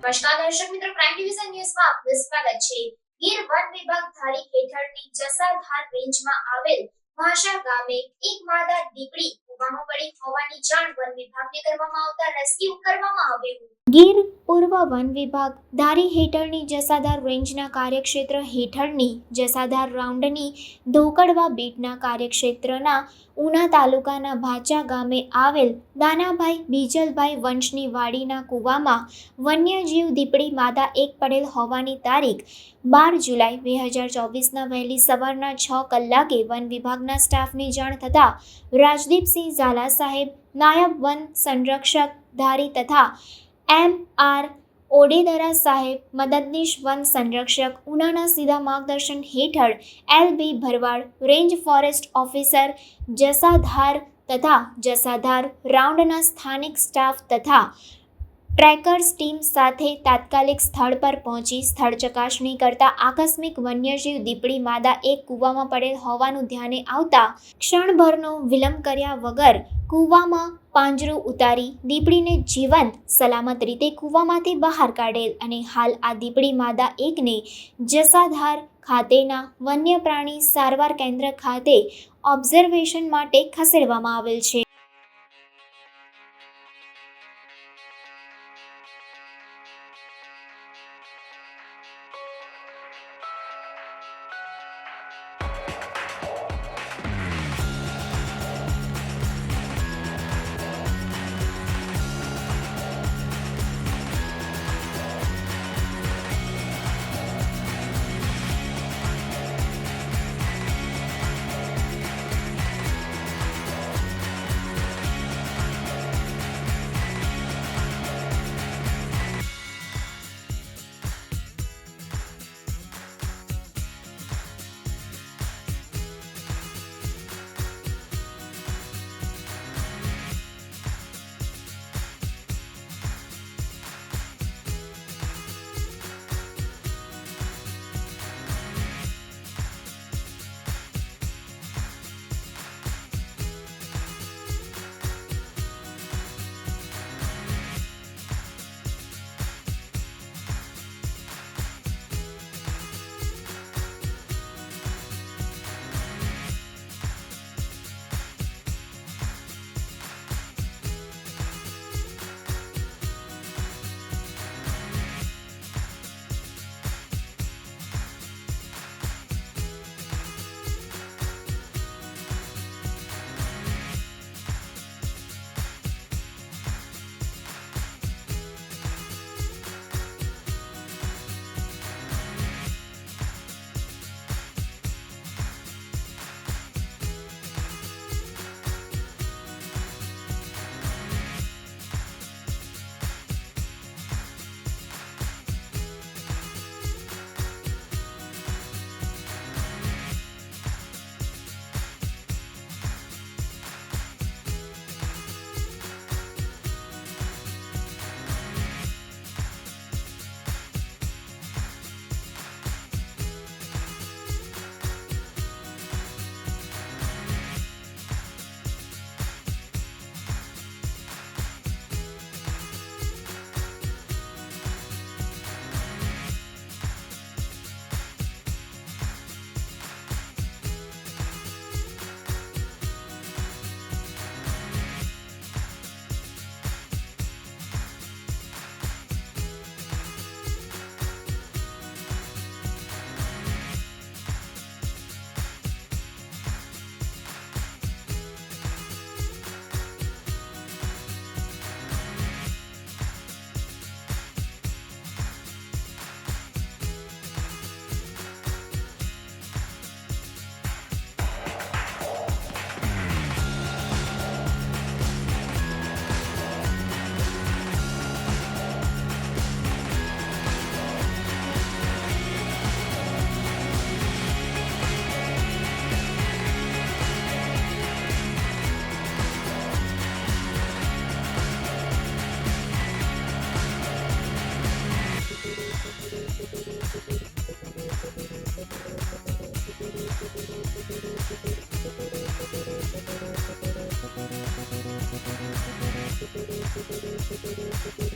નમસ્કાર દર્શક મિત્રો, પ્રાઇમ ડિવિઝન ન્યૂઝમાં આપનું સ્વાગત છે। ગીર વન વિભાગ ધારી હેઠળની જસાધાર રેન્જમાં આવેલ ભાષા ગામે એક માદા દીપડી કૂવામાં પડી હોવાની જાણ વન વિભાગને કરવામાં આવતા રેસ્ક્યુ કરવામાં આવ્યું। ગીર પૂર્વ વન વિભાગ ધારી હેઠળની જસાધાર રેન્જના કાર્યક્ષેત્ર હેઠળની જસાધાર રાઉન્ડની ધોકડવા બીટના કાર્યક્ષેત્રના ઉના તાલુકાના ભાચા ગામે આવેલ દાનાભાઈ બીજલભાઈ વંશની વાડીના કૂવામાં વન્યજીવ દીપડી માદા એક પડેલ હોવાની તારીખ 12 જુલાઈ 2024ના વહેલી સવારના 6 કલાકે વન વિભાગના સ્ટાફને જાણ થતાં રાજદીપસિંહ ઝાલા સાહેબ, નાયબ વન સંરક્ષક ધારી તથા M.R. ઓડેદરા સાહેબ, મદદનીશ વન સંરક્ષક ઉનાના સીધા માર્ગદર્શન હેઠળ L.B. ભરવાડ, રેન્જ ફોરેસ્ટ ઓફિસર જસાધાર તથા જસાધાર રાઉન્ડના સ્થાનિક સ્ટાફ તથા ટ્રેકર્સ ટીમ સાથે તાત્કાલિક સ્થળ પર પહોંચી સ્થળ ચકાસણી કરતા આકસ્મિક વન્યજીવ દીપડી માદા એક કૂવામાં પડેલ હોવાનું ધ્યાને આવતા ક્ષણભરનો વિલંબ કર્યા વગર કૂવામાં પાંજરું ઉતારી દીપડીને જીવંત સલામત રીતે કૂવામાંથી બહાર કાઢેલ અને હાલ આ દીપડી માદા એકને જસાધાર ખાતેના વન્ય પ્રાણી સારવાર કેન્દ્ર ખાતે ઓબ્ઝર્વેશન માટે ખસેડવામાં આવેલ છે। Thank you.